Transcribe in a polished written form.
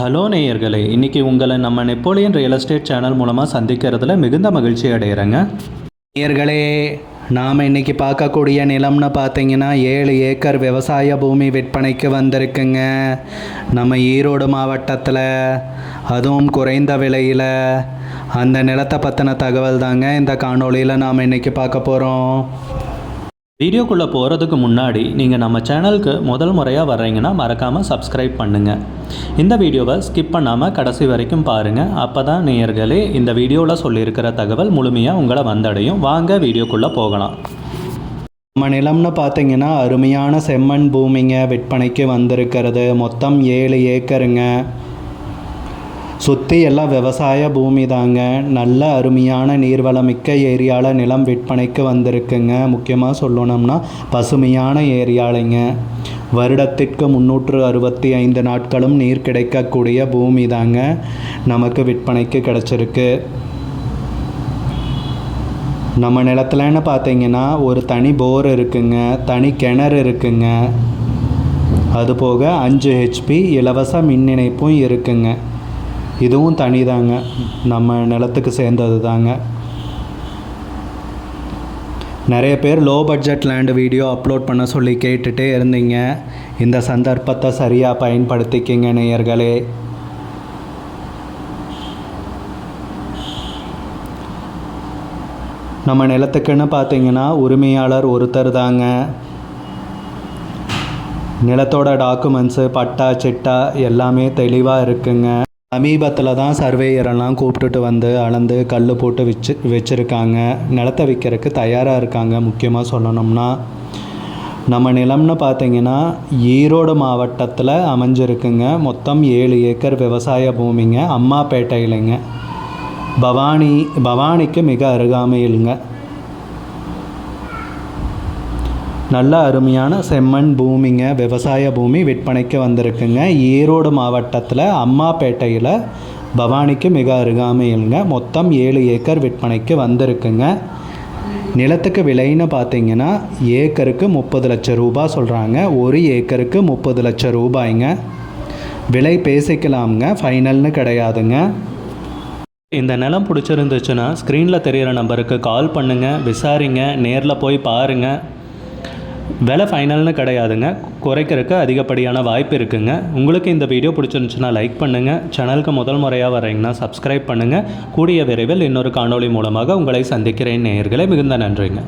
Hello நேயர்களே, இன்றைக்கி உங்களை நம்ம நெப்போலியன் ரியல் எஸ்டேட் சேனல் மூலமாக சந்திக்கிறதுல மிகுந்த மகிழ்ச்சி அடைகிறேங்க. நேயர்களே, நாம் இன்றைக்கி பார்க்கக்கூடிய நிலம்னு பார்த்தீங்கன்னா 7 ஏக்கர் விவசாய பூமி விற்பனைக்கு வந்திருக்குங்க. நம்ம ஈரோடு மாவட்டத்தில், அதுவும் குறைந்த விலையில். அந்த நிலத்தை பற்றின தகவல் தாங்க இந்த காணொளியில் நாம் இன்றைக்கி பார்க்க போகிறோம். வீடியோக்குள்ளே போகிறதுக்கு முன்னாடி நீங்கள் நம்ம சேனலுக்கு முதல் முறையாக வர்றீங்கன்னா மறக்காமல் சப்ஸ்கிரைப் பண்ணுங்கள். இந்த வீடியோவை ஸ்கிப் பண்ணாமல் கடைசி வரைக்கும் பாருங்கள். அப்போ தான் நேயர்களே இந்த வீடியோவில் சொல்லியிருக்கிற தகவல் முழுமையாக உங்களை வந்தடையும். வாங்க வீடியோக்குள்ளே போகலாம். நம்ம நிலம்னு பார்த்தீங்கன்னா அருமையான செம்மண் பூமிங்க விற்பனைக்கு வந்திருக்கிறது. மொத்தம் 7 ஏக்கருங்க. சுற்றி எல்லாம் விவசாய பூமி தாங்க. நல்ல அருமையான நீர்வளமிக்க ஏரியாவில் நிலம் விற்பனைக்கு வந்திருக்குங்க. முக்கியமாக சொல்லணும்னா பசுமையான ஏரியாலைங்க. வருடத்திற்கு 365 நாட்களும் நீர் கிடைக்கக்கூடிய பூமி தாங்க நமக்கு விற்பனைக்கு கிடச்சிருக்கு. நம்ம நிலத்துலன்னு பார்த்தீங்கன்னா ஒரு தனி போர் இருக்குங்க, தனி கிணறு இருக்குங்க. அதுபோக 5 HP இலவச மின் இணைப்பும் இருக்குங்க. இதுவும் தனி தாங்க, நம்ம நிலத்துக்கு சேர்ந்தது தாங்க. நிறைய பேர் low budget land video upload பண்ண சொல்லி கேட்டுகிட்டே இருந்தீங்க. இந்த சந்தர்ப்பத்தை சரியாக பயன்படுத்திக்கிங்க நேயர்களே. நம்ம நிலத்துக்குன்னு பார்த்தீங்கன்னா உரிமையாளர் ஒருத்தர் தாங்க. நிலத்தோட டாக்குமெண்ட்ஸு, பட்டா சிட்டா எல்லாமே தெளிவாக இருக்குங்க. சமீபத்தில் தான் சர்வேயரெல்லாம் கூப்பிட்டுட்டு வந்து அளந்து கல் போட்டு வச்சுருக்காங்க. நிலத்தை விற்கிறதுக்கு தயாராக இருக்காங்க. முக்கியமாக சொல்லணும்னா நம்ம நிலம்னு பார்த்தீங்கன்னா ஈரோடு மாவட்டத்தில் அமைஞ்சிருக்குங்க. மொத்தம் 7 ஏக்கர் விவசாய பூமிங்க. அம்மாப்பேட்டையிலைங்க. பவானிக்கு மிக அருகாமையிலுங்க. நல்ல அருமையான செம்மண் பூமிங்க, விவசாய பூமி விற்பனைக்கு வந்திருக்குங்க. ஈரோடு மாவட்டத்தில் அம்மாப்பேட்டையில் பவானிக்கு மிக அருகாமையிலுங்க. மொத்தம் 7 ஏக்கர் விற்பனைக்கு வந்திருக்குங்க. நிலத்துக்கு விலைன்னு பார்த்தீங்கன்னா ஏக்கருக்கு 30 லட்சம் ரூபாய் சொல்கிறாங்க. ஒரு ஏக்கருக்கு 30 லட்சம் ரூபாய்ங்க. விலை பேசிக்கலாமுங்க, ஃபைனல்னு கிடையாதுங்க. இந்த நிலம் பிடிச்சிருந்துச்சுன்னா ஸ்க்ரீனில் தெரிகிற நம்பருக்கு கால் பண்ணுங்கள், விசாரிங்க, நேரில் போய் பாருங்கள். விலை ஃபைனல்னு கிடையாதுங்க, குறைக்கிறதுக்கு அதிகப்படியான வாய்ப்பு இருக்குங்க. உங்களுக்கு இந்த வீடியோ பிடிச்சிருந்துச்சுன்னா லைக் பண்ணுங்கள். சேனலுக்கு முதல் முறையாக வரீங்கன்னா சப்ஸ்கிரைப் பண்ணுங்கள். கூடிய விரைவில் இன்னொரு காணொளி மூலமாக உங்களை சந்திக்கிறேன் நேயர்களே. மிகுந்த நன்றிங்க.